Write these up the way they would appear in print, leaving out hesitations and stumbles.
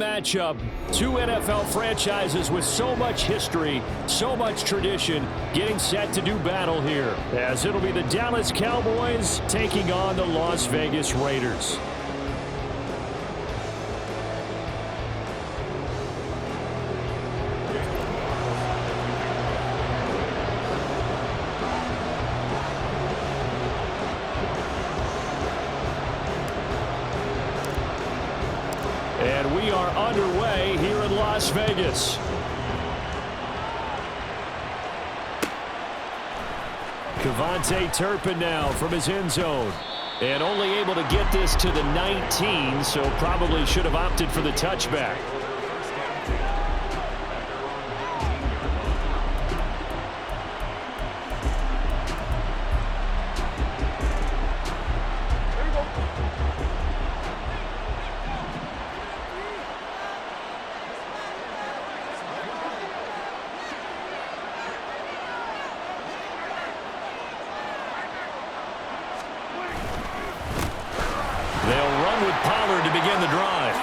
Matchup. Two NFL franchises with so much history, so much tradition, getting set to do battle here, as it'll be the Dallas Cowboys taking on the Las Vegas Raiders. And we are underway here in Las Vegas. Kevontae Turpin now from his end zone. And only able to get this to the 19, so probably should have opted for the touchback. They'll run with Pollard to begin the drive.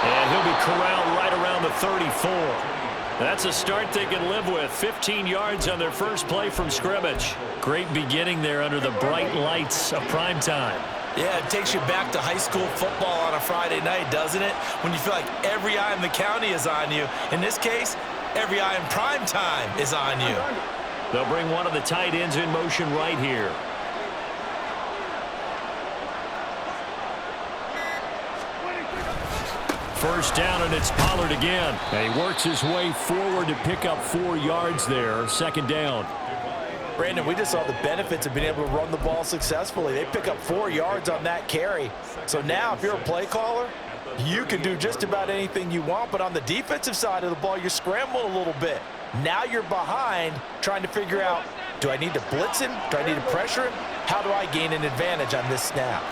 And he'll be corralled right around the 34. That's a start they can live with. 15 yards on their first play from scrimmage. Great beginning there under the bright lights of prime time. Yeah, it takes you back to high school football on a Friday night, doesn't it? When you feel like every eye in the county is on you. In this case, every eye in prime time is on you. They'll bring one of the tight ends in motion right here. First down, and it's Pollard again. And he works his way forward to pick up 4 yards there. Second down. Brandon, we just saw the benefits of being able to run the ball successfully. They pick up 4 yards on that carry. So now if you're a play caller, you can do just about anything you want. But on the defensive side of the ball, you're scrambling a little bit. Now you're behind trying to figure out, do I need to blitz him? Do I need to pressure him? How do I gain an advantage on this snap?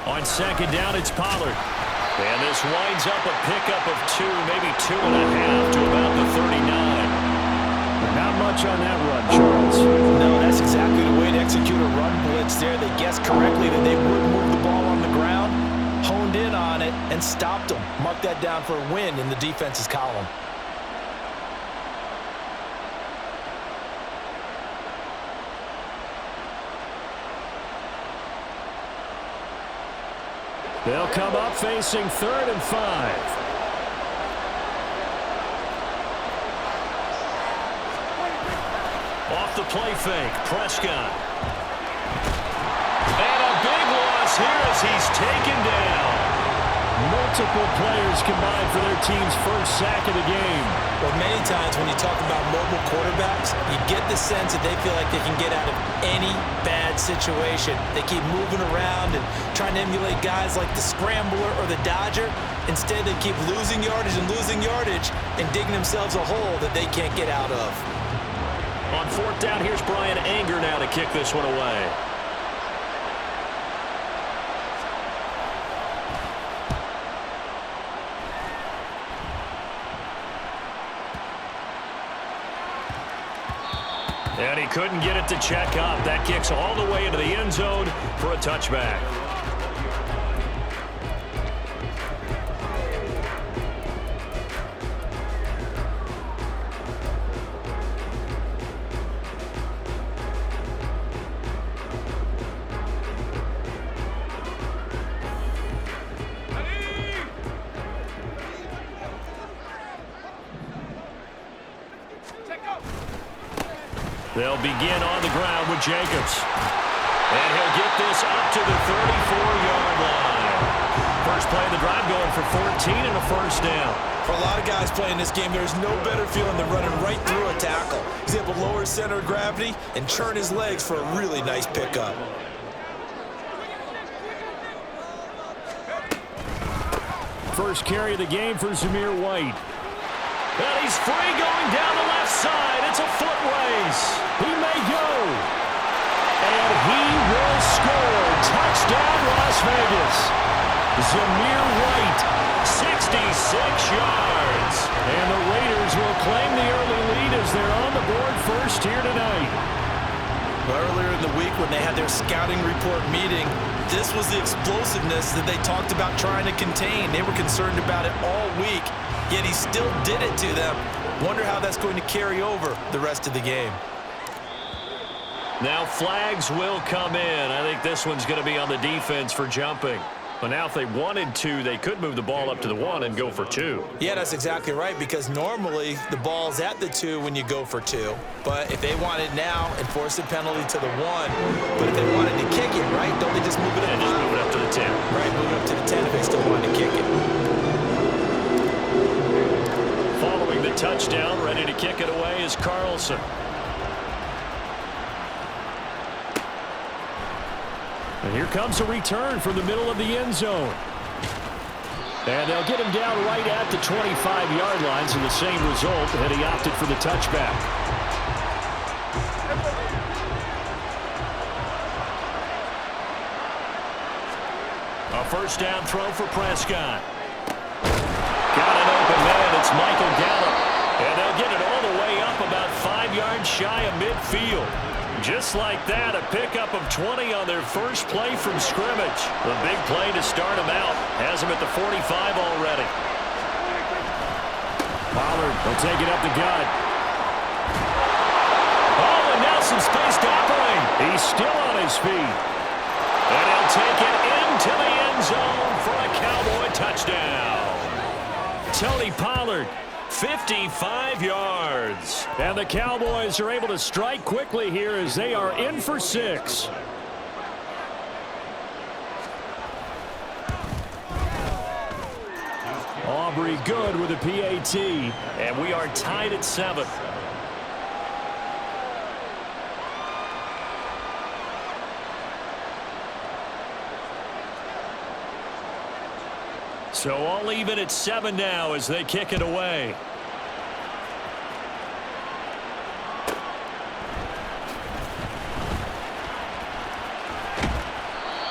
On second down, it's Pollard. And this winds up a pickup of 2, maybe 2.5 to about the 39. Not much on that run, Charles. No, that's exactly the way to execute a run blitz there. They guessed correctly that they would move the ball on the ground, honed in on it, and stopped them. Mark that down for a win in the defense's column. They'll come up facing 3rd and 5. Off the play fake, Prescott. And a big loss here as he's taken down. Multiple players combined for their team's first sack of the game. Well, many times when you talk about mobile quarterbacks, you get the sense that they feel like they can get out of any bad situation. They keep moving around and trying to emulate guys like the Scrambler or the Dodger. Instead, they keep losing yardage and digging themselves a hole that they can't get out of. On 4th down, here's Brian Anger now to kick this one away. And he couldn't get it to check up. That kicks all the way into the end zone for a touchback. They'll begin on the ground with Jacobs. And he'll get this up to the 34-yard line. First play of the drive going for 14 and a first down. For a lot of guys playing this game, there's no better feeling than running right through a tackle. He's able to lower his center of gravity and churn his legs for a really nice pickup. First carry of the game for Zamir White. And he's free going down the left side. It's a foot race. He may go. And he will score. Touchdown, Las Vegas. Zamir White, 66 yards. And the Raiders will claim the early lead as they're on the board first here tonight. Earlier in the week when they had their scouting report meeting, this was the explosiveness that they talked about trying to contain. They were concerned about it all week, yet he still did it to them. Wonder how that's going to carry over the rest of the game. Now flags will come in. I think this one's going to be on the defense for jumping. But now if they wanted to, they could move the ball up to the 1 and go for 2. Yeah, that's exactly right, because normally the ball's at the 2 when you go for 2. But if they want it now, enforce the penalty to the 1. But if they wanted to kick it, right, don't they just move it up? And just move it up to the 10. Right, move it up to the 10 if they still want to kick it. Following the touchdown, ready to kick it away is Carlson. And here comes a return from the middle of the end zone. And they'll get him down right at the 25-yard line, so the same result, and he opted for the touchback. A first down throw for Prescott. Got an open man. It's Michael Gallup. And they'll get it all the way up about 5 yards shy of midfield. Just like that, a pickup of 20 on their first play from scrimmage. The big play to start them out. Has them at the 45 already. Pollard will take it up the gut. Oh, and now some space to operate. He's still on his feet. And he'll take it into the end zone for a Cowboy touchdown. Tony Pollard, 55 yards. And the Cowboys are able to strike quickly here as they are in for 6. Aubrey good with a PAT. And we are tied at 7. So all even at 7 now as they kick it away.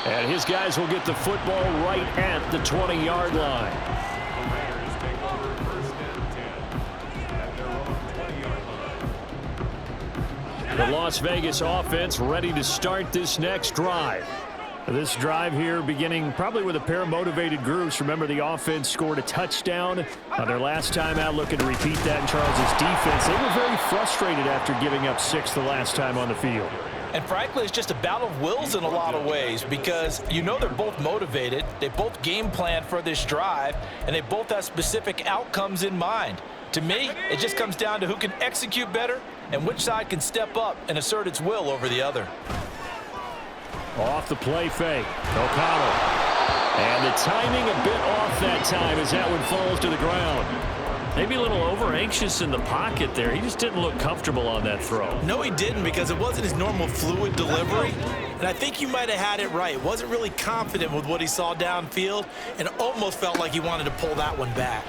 And his guys will get the football right at the 20-yard line. The Las Vegas offense ready to start this next drive. This drive here beginning probably with a pair of motivated groups. Remember, the offense scored a touchdown on their last time out, looking to repeat that in Charles' defense. They were very frustrated after giving up 6 the last time on the field. And frankly, it's just a battle of wills in a lot of ways, because you know they're both motivated. They both game plan for this drive, and they both have specific outcomes in mind. To me, it just comes down to who can execute better and which side can step up and assert its will over the other. Off the play fake. O'Connell. And the timing a bit off that time as that one falls to the ground. Maybe a little over-anxious in the pocket there. He just didn't look comfortable on that throw. No, he didn't, because it wasn't his normal fluid delivery. And I think you might have had it right. Wasn't really confident with what he saw downfield and almost felt like he wanted to pull that one back.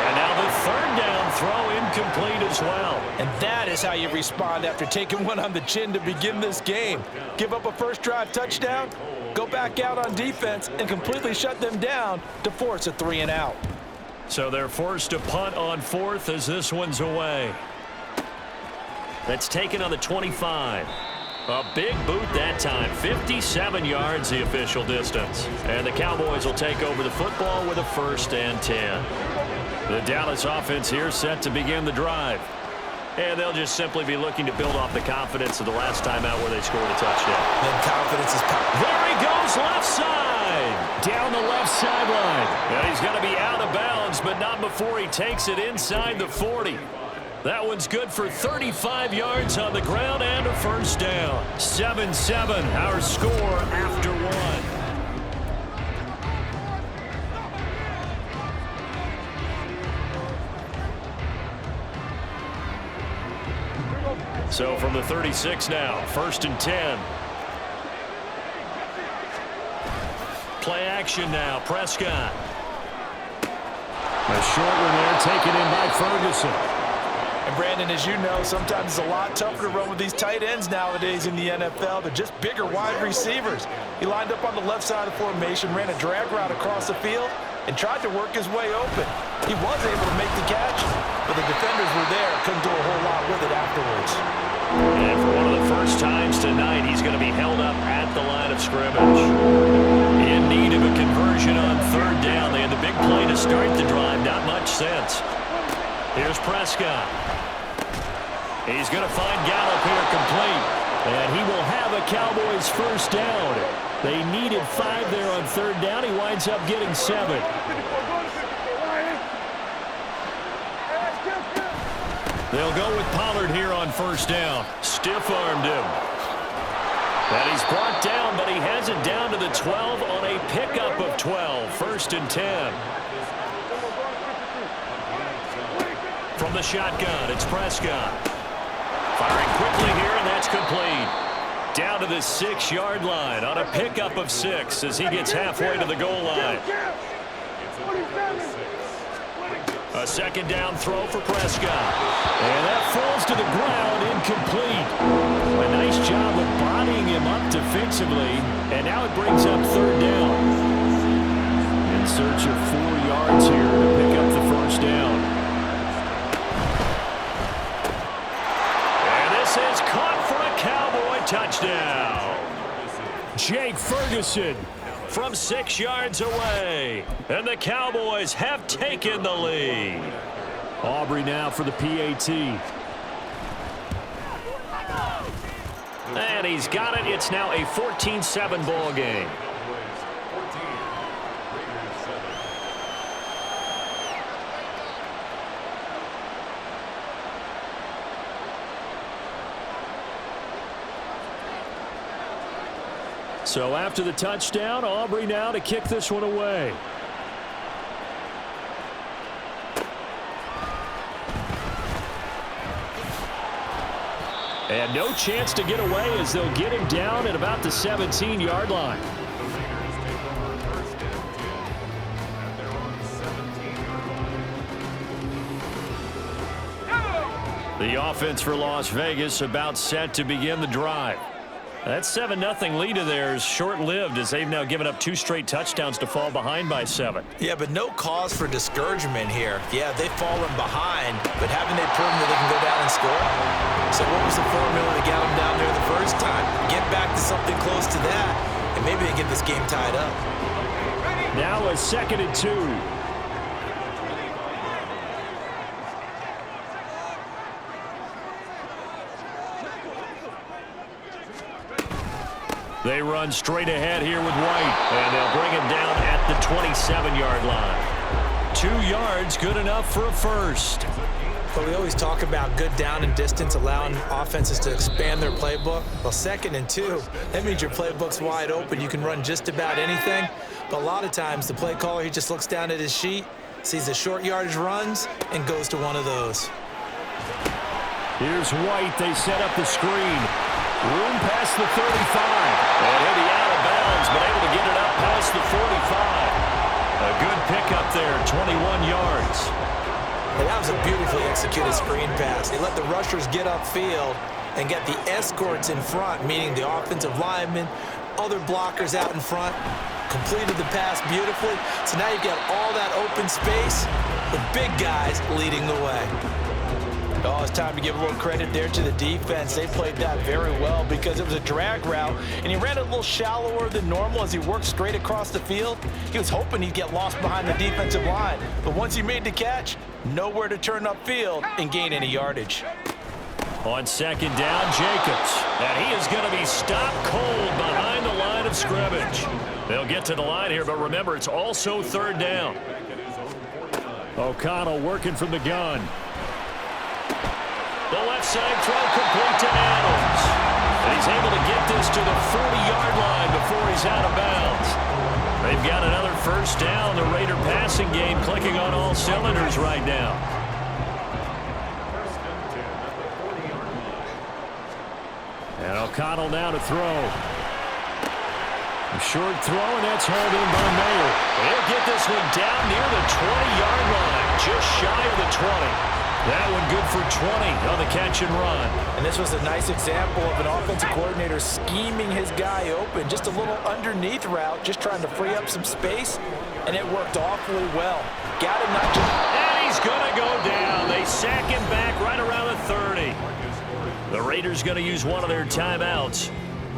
And now the third down throw incomplete as well. And that is how you respond after taking one on the chin to begin this game. Give up a first drive touchdown, go back out on defense and completely shut them down to force a 3-and-out. So they're forced to punt on 4th as this one's away. That's taken on the 25. A big boot that time. 57 yards the official distance. And the Cowboys will take over the football with a 1st and 10. The Dallas offense here set to begin the drive. And they'll just simply be looking to build off the confidence of the last time out where they scored a touchdown. And confidence is power. There he goes, left side. Down the left sideline. And he's going to be out of bounds, but not before he takes it inside the 40. That one's good for 35 yards on the ground and a first down. 7-7, our score after 1. So from the 36 now, 1st and 10. Play action now, Prescott. A short one there, taken in by Ferguson. And Brandon, as you know, sometimes it's a lot tougher to run with these tight ends nowadays in the NFL. They're just bigger wide receivers. He lined up on the left side of the formation, ran a drag route across the field, and tried to work his way open. He was able to make the catch, but the defenders were there. Couldn't do a whole lot with it afterwards. And for one of the first times tonight, he's going to be held up at the line of scrimmage. In need of a conversion on third down. They had the big play to start the drive. Not much sense. Here's Prescott. He's going to find Gallup here complete. And he will have a Cowboys first down. They needed 5 there on third down. He winds up getting 7. They'll go with Pollard here on first down. Stiff-armed him. And he's brought down, but he has it down to the 12 on a pickup of 12. First and 10. From the shotgun, it's Prescott. Firing quickly here, and that's complete. Down to the 6-yard line on a pickup of 6 as he gets halfway to the goal line. A second down throw for Prescott. And that falls to the ground, incomplete. A nice job of bodying him up defensively. And now it brings up third down. In search of 4 yards here to pick up the first down. And this is caught for a Cowboy touchdown. Jake Ferguson from 6 yards away. And the Cowboys have taken the lead. Aubrey now for the PAT. And he's got it. It's now a 14-7 ball game. So after the touchdown, Aubrey now to kick this one away. And no chance to get away as they'll get him down at about the 17-yard line. The offense for Las Vegas about set to begin the drive. That 7-0 lead of theirs short-lived as they've now given up 2 straight touchdowns to fall behind by 7. Yeah, but no cause for discouragement here. Yeah, they've fallen behind, but haven't they proven that they can go down and score? So what was the formula that got them down there the first time? Get back to something close to that, and maybe they get this game tied up. Now a 2nd and 2. They run straight ahead here with White, and they'll bring him down at the 27-yard line. 2 yards, good enough for a first. But we always talk about good down and distance, allowing offenses to expand their playbook. Well, 2nd and 2, that means your playbook's wide open. You can run just about anything. But a lot of times, the play caller, he just looks down at his sheet, sees the short yardage runs, and goes to one of those. Here's White. They set up the screen. Room past the 35. And he'll be out of bounds, but able to get it up past the 45. A good pickup there, 21 yards. And that was a beautifully executed screen pass. They let the rushers get upfield and get the escorts in front, meaning the offensive linemen, other blockers out in front, completed the pass beautifully. So now you've got all that open space with big guys leading the way. Oh, it's time to give a little credit there to the defense. They played that very well because it was a drag route, and he ran it a little shallower than normal as he worked straight across the field. He was hoping he'd get lost behind the defensive line, but once he made the catch, nowhere to turn upfield and gain any yardage. On 2nd down, Jacobs, and he is going to be stopped cold behind the line of scrimmage. They'll get to the line here, but remember, it's also 3rd down. O'Connell working from the gun. The left side throw complete to Adams. And he's able to get this to the 40-yard line before he's out of bounds. They've got another first down. The Raider passing game clicking on all cylinders right now. And O'Connell now to throw. A short throw, and that's hauled in by Mayer. He'll get this one down near the 20-yard line, just shy of the 20. That one good for 20 on the catch and run. And this was a nice example of an offensive coordinator scheming his guy open. Just a little underneath route, just trying to free up some space, and it worked awfully well. Got him not just... And he's going to go down. They sack him back right around the 30. The Raiders going to use one of their timeouts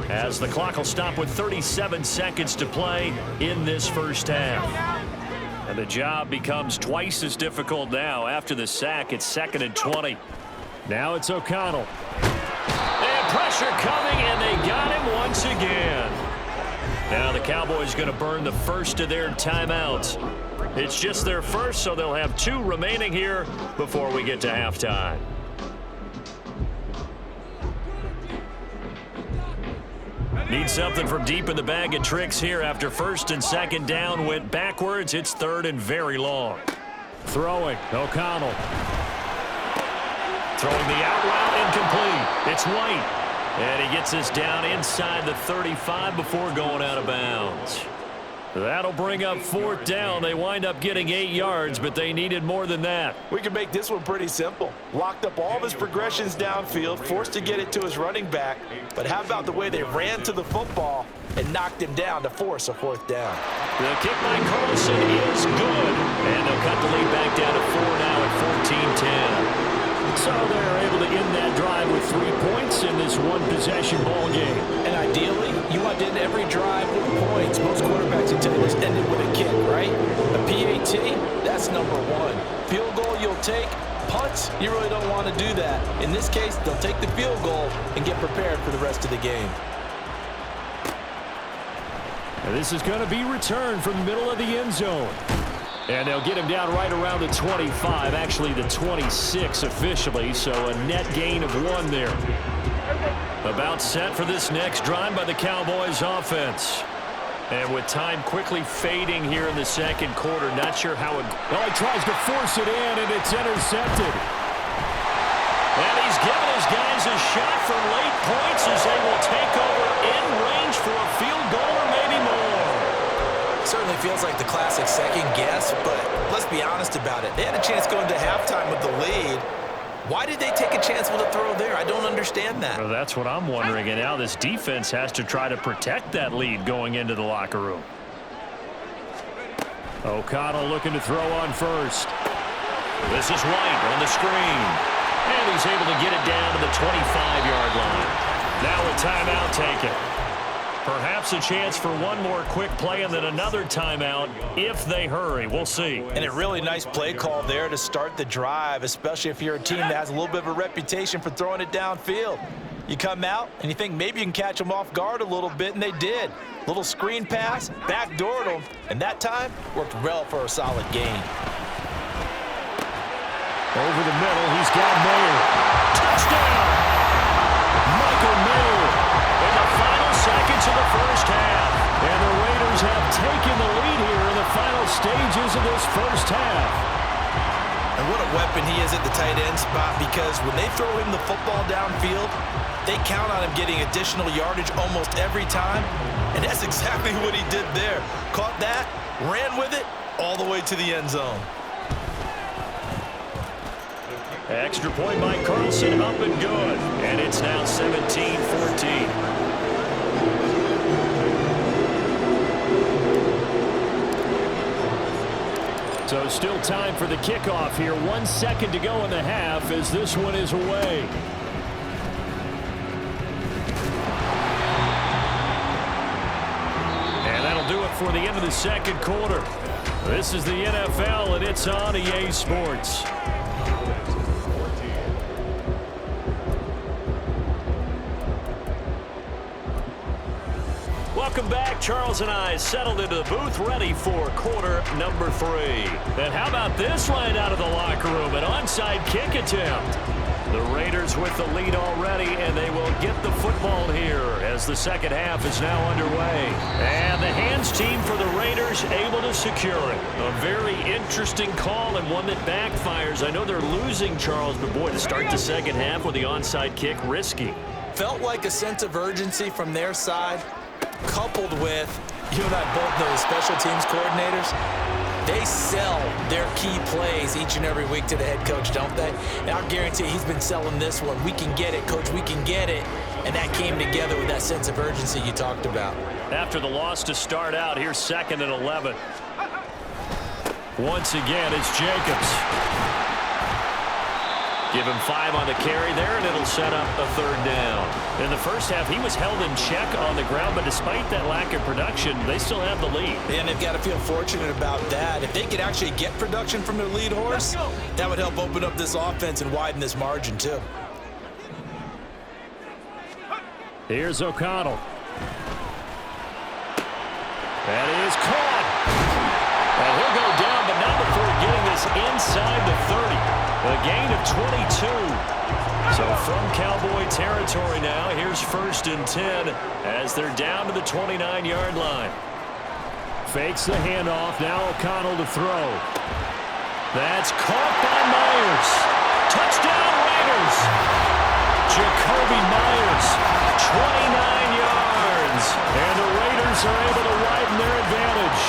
as the clock will stop with 37 seconds to play in this first half. And the job becomes twice as difficult now. After the sack, it's 2nd and 20. Now it's O'Connell. And pressure coming, and they got him once again. Now the Cowboys going to burn the first of their timeouts. It's just their first, so they'll have 2 remaining here before we get to halftime. Need something from deep in the bag of tricks here after 1st and 2nd down went backwards. It's 3rd and very long. Throwing, O'Connell. Throwing the out route, incomplete. It's White. And he gets us down inside the 35 before going out of bounds. That'll bring up 4th down. They wind up getting 8 yards, but they needed more than that. We can make this one pretty simple. Locked up all of his progressions downfield, forced to get it to his running back. But how about the way they ran to the football and knocked him down to force a 4th down? The kick by Carlson is good. And they'll cut the lead back down to 4 now at 14-10. So they're able to end that drive with 3 points in this one-possession ball game. And ideally, you want to end every drive with points. Most quarterbacks will tell you this ended with a kick, right? A PAT, that's number 1. Field goal you'll take. Punts, you really don't want to do that. In this case, they'll take the field goal and get prepared for the rest of the game. And this is going to be returned from the middle of the end zone. And they'll get him down right around the 25, actually the 26 officially, so a net gain of 1 there. About set for this next drive by the Cowboys offense. And with time quickly fading here in the 2nd quarter, not sure how it... Well, he tries to force it in, and it's intercepted. And he's giving his guys a shot from late points as they will take over in range for a field goal or maybe more. Certainly feels like the classic second guess, but let's be honest about it. They had a chance going to halftime with the lead. Why did they take a chance with a throw there? I don't understand that. Well, that's what I'm wondering, and now this defense has to try to protect that lead going into the locker room. O'Connell looking to throw on first. This is White on the screen. And he's able to get it down to the 25-yard line. Now a timeout taken. Perhaps a chance for one more quick play and then another timeout if they hurry. We'll see. And a really nice play call there to start the drive, especially if you're a team that has a little bit of a reputation for throwing it downfield. You come out and you think maybe you can catch them off guard a little bit, and they did. Little screen pass, backdoored them, and that time worked well for a solid gain. Over the middle, he's got Mayer. Touchdown! Michael Mayer in the final seconds of the first half. And the Raiders have taken the lead here in the final stages of this first half. And what a weapon he is at the tight end spot, because when they throw him the football downfield, they count on him getting additional yardage almost every time. And that's exactly what he did there. Caught that, ran with it, all the way to the end zone. Extra point by Carlson, up and good. And it's now 17-14. So still time for the kickoff here. 1 second to go in the half as this one is away. And that'll do it for the end of the second quarter. This is the NFL, and it's on EA Sports. Welcome back. Charles and I settled into the booth, ready for quarter number 3. And how about this line out of the locker room? An onside kick attempt. The Raiders with the lead already, and they will get the football here as the second half is now underway. And the hands team for the Raiders able to secure it. A very interesting call and one that backfires. I know they're losing, Charles, but boy, to start the second half with the onside kick, risky. Felt like a sense of urgency from their side, coupled with You and I both know the special teams coordinators, they sell their key plays each and every week to the head coach, don't they? And I'll guarantee he's been selling this one. We can get it, coach, we can get it. And that came together with that sense of urgency you talked about. After the loss to start out, here's 2nd and 11. Once again, it's Jacobs. Give him 5 on the carry there, and it'll set up a 3rd down. In the first half, he was held in check on the ground, but despite that lack of production, they still have the lead. And they've got to feel fortunate about that. If they could actually get production from their lead horse, that would help open up this offense and widen this margin, too. Here's O'Connell. That is caught. And he'll go down, but not before getting this inside the 30. A gain of 22. So from Cowboy territory now, here's 1st and 10 as they're down to the 29-yard line. Fakes the handoff. Now O'Connell to throw. That's caught by Myers. Touchdown Raiders. Jacoby Myers, 29 yards. And the Raiders are able to widen their advantage.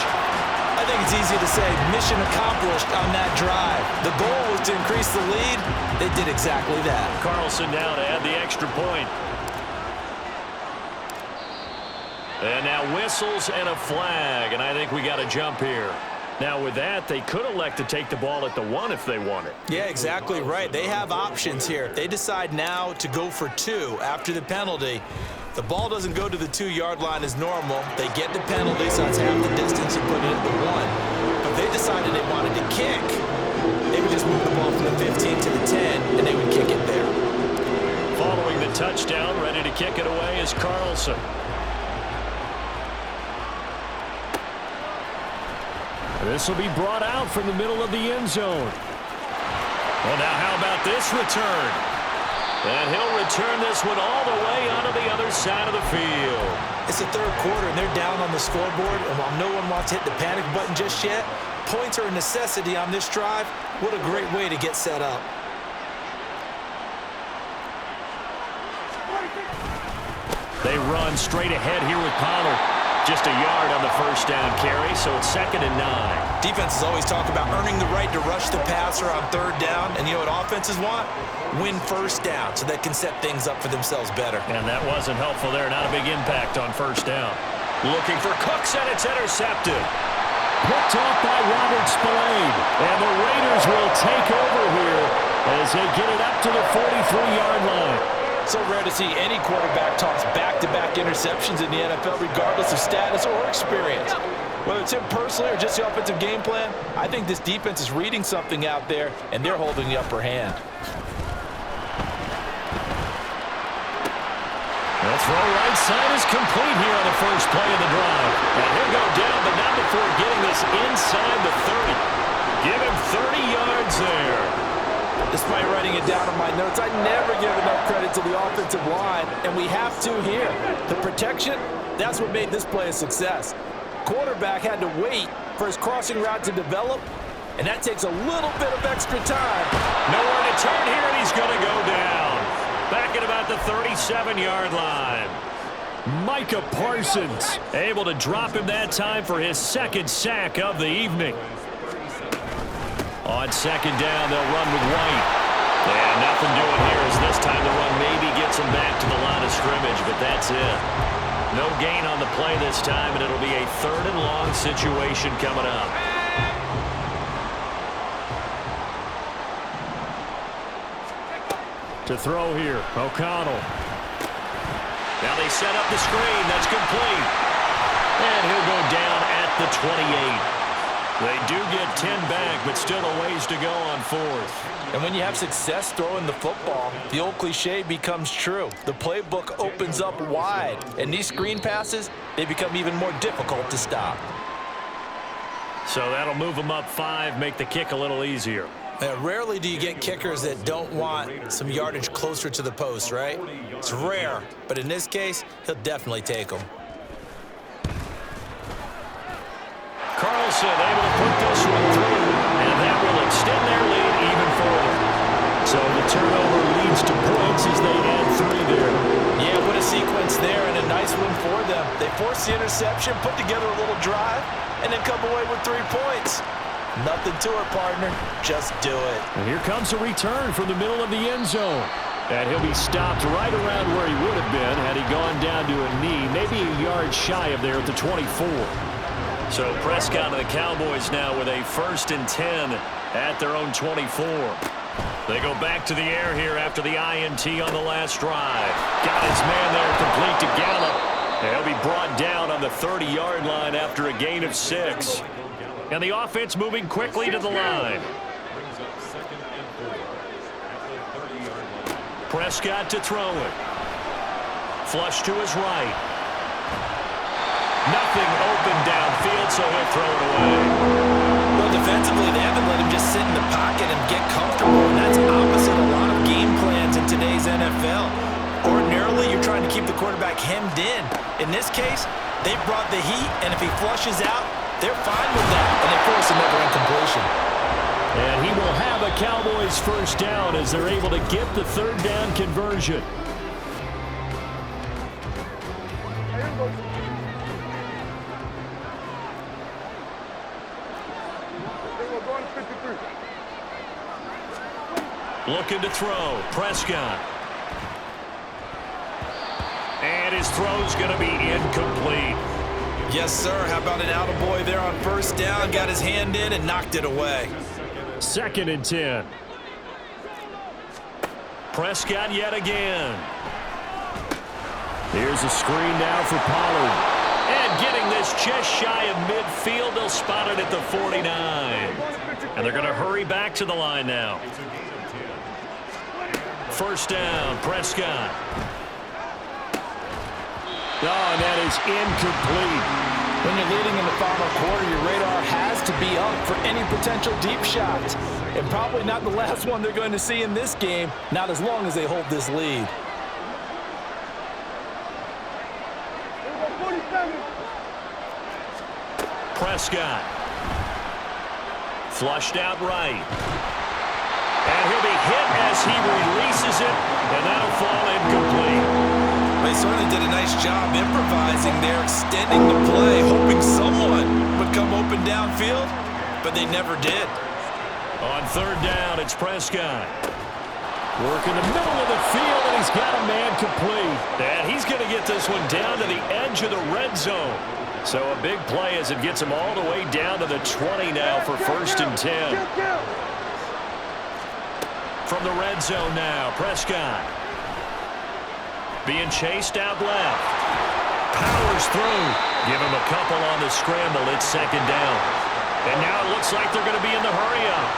I think it's easy to say mission accomplished on that drive. The goal was to increase the lead. They did exactly that. Carlson now to add the extra point. And now whistles and a flag, and I think we got a jump here. Now with that, they could elect to take the ball at the 1 if they wanted. Yeah, exactly right. They have options here. They decide now to go for 2 after the penalty. The ball doesn't go to the 2-yard line as normal. They get the penalty, so it's half the distance and put it at the 1. But they decided they wanted to kick. They would just move the ball from the 15 to the 10, and they would kick it there. Following the touchdown, ready to kick it away is Carlson. This will be brought out from the middle of the end zone. Well, now how about this return? And he'll return this one all the way onto the other side of the field. It's the 3rd quarter, and they're down on the scoreboard. And while no one wants to hit the panic button just yet, points are a necessity on this drive. What a great way to get set up. They run straight ahead here with Pollard. Just a yard on the 1st down carry, so it's 2nd and 9. Defenses always talk about earning the right to rush the passer on 3rd down. And you know what offenses want? Win 1st down so they can set things up for themselves better. And that wasn't helpful there. Not a big impact on 1st down. Looking for Cooks, and it's intercepted. Picked off by Robert Spillane. And the Raiders will take over here as they get it up to the 43-yard line. So rare to see any quarterback toss back-to-back interceptions in the NFL, regardless of status or experience. Whether it's him personally or just the offensive game plan, I think this defense is reading something out there, and they're holding the upper hand. The throw right side is complete here on the first play of the drive. And he'll go down, but not before getting this inside the 30. Give him 30 yards there. Despite writing it down on my notes, I never give enough credit to the offensive line, and we have to here. The protection, that's what made this play a success. Quarterback had to wait for his crossing route to develop, and that takes a little bit of extra time. Nowhere to turn here, and he's going to go down. Back at about the 37-yard line. Micah Parsons able to drop him that time for his 2nd sack of the evening. On 2nd down, they'll run with White. And nothing doing here as this time the run maybe gets him back to the line of scrimmage, but that's it. No gain on the play this time, and it'll be a 3rd and long situation coming up. To throw here, O'Connell. Now they set up the screen. That's complete. And he'll go down at the 28. They do get 10 back, but still a ways to go on 4th. And when you have success throwing the football, the old cliche becomes true. The playbook opens up wide, and these screen passes, they become even more difficult to stop. So that'll move them up 5, make the kick a little easier. Rarely do you get kickers that don't want some yardage closer to the post, right? It's rare, but in this case, he'll definitely take them. Carlson able to put this one through, and that will extend their lead even further. So the turnover leads converts to points as they add 3 there. Yeah, what a sequence there, and a nice win for them. They forced the interception, put together a little drive, and then come away with 3 points. Nothing to it, partner. Just do it. And here comes a return from the middle of the end zone. And he'll be stopped right around where he would have been had he gone down to a knee, maybe a yard shy of there at the 24. So Prescott and the Cowboys now with a 1st and 10 at their own 24. They go back to the air here after the INT on the last drive. Got his man there complete to Gallup. And he'll be brought down on the 30-yard line after a gain of 6. And the offense moving quickly to the line. Prescott to throw it. Flush to his right. Nothing open downfield, so he'll throw it away. Well, defensively, they haven't let him just sit in the pocket and get comfortable, and that's opposite a lot of game plans in today's NFL. Ordinarily, you're trying to keep the quarterback hemmed in. In this case, they brought the heat, and if he flushes out, they're fine with that, and they force another incompletion. And he will have a Cowboys 1st down as they're able to get the 3rd down conversion. Looking to throw. Prescott. And his throw's going to be incomplete. Yes, sir. How about an attaboy there on 1st down? Got his hand in and knocked it away. 2nd and 10. Prescott yet again. Here's a screen now for Pollard. And getting this just shy of midfield, they'll spot it at the 49. And they're going to hurry back to the line now. 1st down, Prescott. Oh, and that is incomplete. When you're leading in the final quarter, your radar has to be up for any potential deep shots. And probably not the last one they're going to see in this game, not as long as they hold this lead. Prescott. Flushed out right. And he'll be hit as he releases it, and that'll fall incomplete. They certainly did a nice job improvising there, extending the play, hoping someone would come open downfield, but they never did. On 3rd down, it's Prescott. Working the middle of the field, and he's got a man complete. And he's going to get this one down to the edge of the red zone. So a big play as it gets him all the way down to the 20 now for 1st and 10. From the red zone now, Prescott. Being chased out left. Powers through. Give him a couple on the scramble. It's 2nd down. And now it looks like they're going to be in the hurry-up.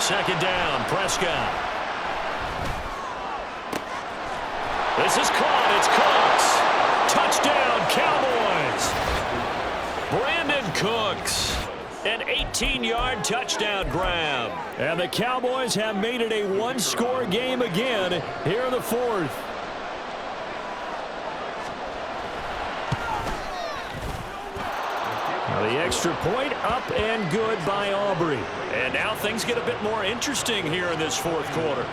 Second down, Prescott. This is caught. It's Cooks. Touchdown, Cowboys. Brandon Cooks. An 18-yard touchdown grab. And the Cowboys have made it a 1-score game again here in the 4th. Now the extra point up and good by Aubrey. And now things get a bit more interesting here in this 4th quarter.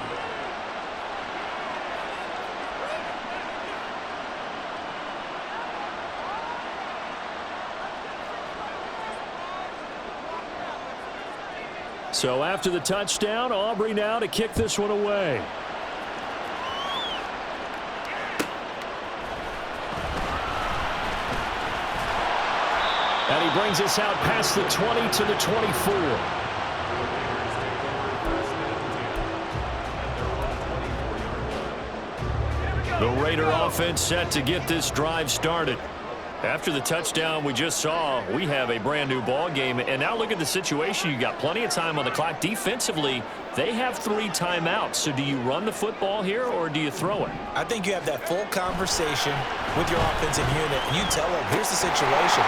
So after the touchdown, Aubrey now to kick this one away. And he brings us out past the 20 to the 24. The Raider offense set to get this drive started. After the touchdown we just saw, we have a brand new ball game. And now look at the situation. You got plenty of time on the clock. Defensively, they have 3 timeouts. So do you run the football here or do you throw it? I think you have that full conversation with your offensive unit, and you tell them, here's the situation.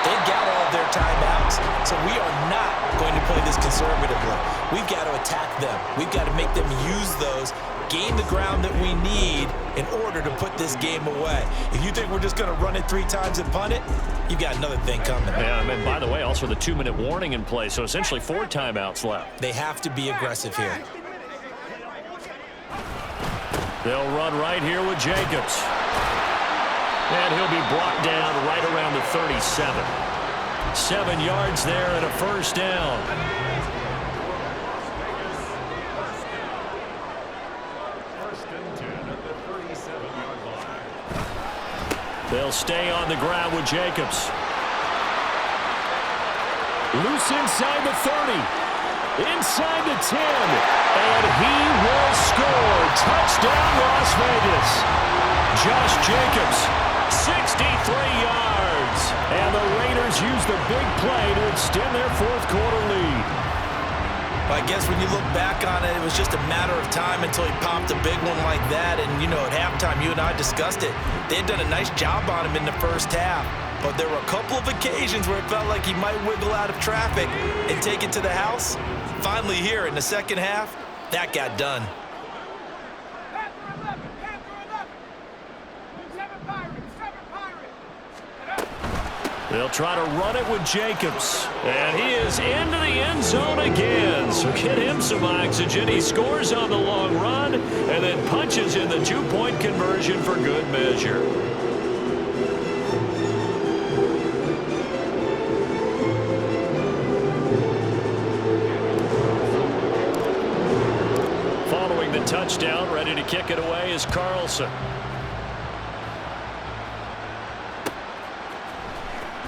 They've got all of their timeouts, so we are not going to play this conservatively. We've got to attack them. We've got to make them use those gain the ground that we need in order to put this game away. If you think we're just going to run it 3 times and punt it, you've got another thing coming. Yeah, and by the way, also the 2-minute warning in play, so essentially 4 timeouts left. They have to be aggressive here. They'll run right here with Jacobs. And he'll be brought down right around the 37. 7 yards there and a first down. They'll stay on the ground with Jacobs. Loose inside the 30. Inside the 10. And he will score. Touchdown, Las Vegas. Josh Jacobs, 63 yards. And the Raiders use the big play to extend their fourth quarter lead. I guess when you look back on it, it was just a matter of time until he popped a big one like that. And, you know, at halftime, you and I discussed it. They had done a nice job on him in the first half. But there were a couple of occasions where it felt like he might wiggle out of traffic and take it to the house. Finally here in the second half, that got done. They'll try to run it with Jacobs. And he is into the end zone again. So get him some oxygen. He scores on the long run and then punches in the 2-point conversion for good measure. Following the touchdown, ready to kick it away is Carlson.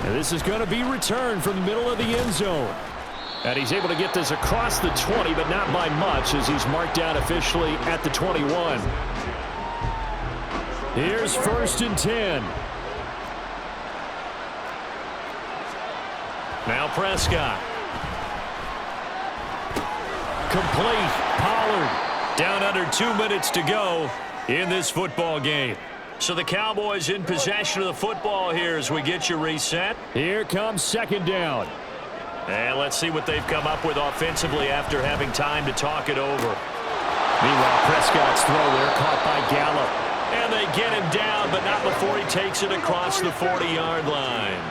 And this is going to be returned from the middle of the end zone. And he's able to get this across the 20, but not by much, as he's marked down officially at the 21. Here's 1st and 10. Now Prescott. Complete. Pollard. Down under 2 minutes to go in this football game. So the Cowboys in possession of the football here as we get you reset. Here comes 2nd down. And let's see what they've come up with offensively after having time to talk it over. Meanwhile, Prescott's throw there caught by Gallup. And they get him down, but not before he takes it across the 40-yard line.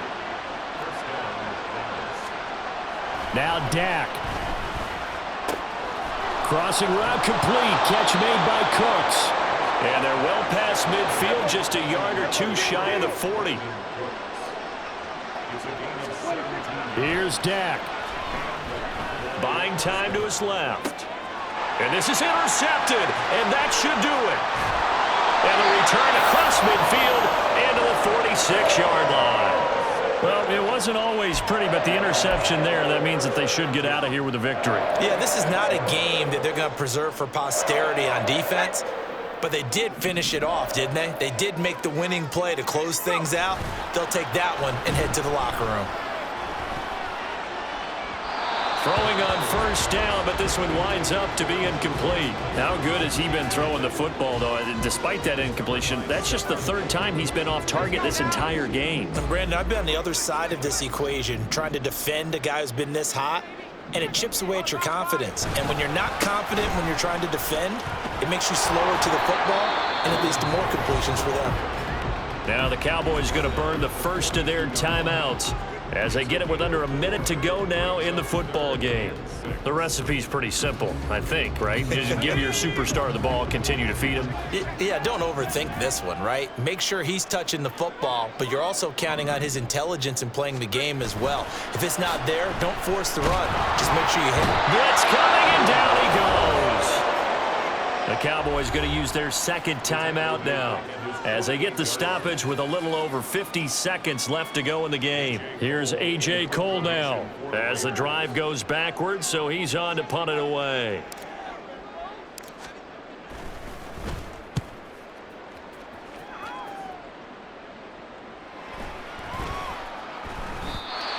Now Dak. Crossing route complete. Catch made by Cooks. And they're well past midfield, just a yard or 2 shy of the 40. Here's Dak. Buying time to his left. And this is intercepted, and that should do it. And a return across midfield into the 46-yard line. Well, it wasn't always pretty, but the interception there, that means that they should get out of here with a victory. Yeah, this is not a game that they're going to preserve for posterity on defense. But they did finish it off, didn't they? They did make the winning play to close things out. They'll take that one and head to the locker room. Throwing on 1st down, but this one winds up to be incomplete. How good has he been throwing the football, though? And despite that incompletion, that's just the 3rd time he's been off target this entire game. And Brandon, I've been on the other side of this equation, trying to defend a guy who's been this hot. And it chips away at your confidence. And when you're not confident when you're trying to defend, it makes you slower to the football, and it leads to more completions for them. Now the Cowboys going to burn the first of their timeouts as they get it with under a minute to go now in the football game. The recipe's pretty simple, I think, right? Just give your superstar the ball, continue to feed him. Yeah, don't overthink this one, right? Make sure he's touching the football, but you're also counting on his intelligence in playing the game as well. If it's not there, don't force the run. Just make sure you hit it. Blitz coming, and down he goes. The Cowboys going to use their 2nd timeout now as they get the stoppage with a little over 50 seconds left to go in the game. Here's A.J. Cole now as the drive goes backwards, so he's on to punt it away.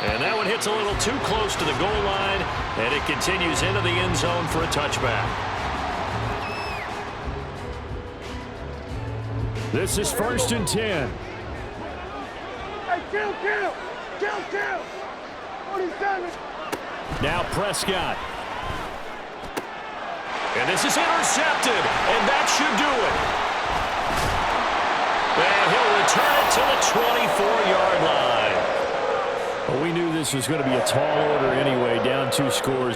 And that one hits a little too close to the goal line, and it continues into the end zone for a touchback. This is 1st and 10. Hey, kill! 47. Now Prescott. And this is intercepted, and that should do it. And he'll return it to the 24-yard line. Well, we knew this was going to be a tall order anyway, down 2 scores.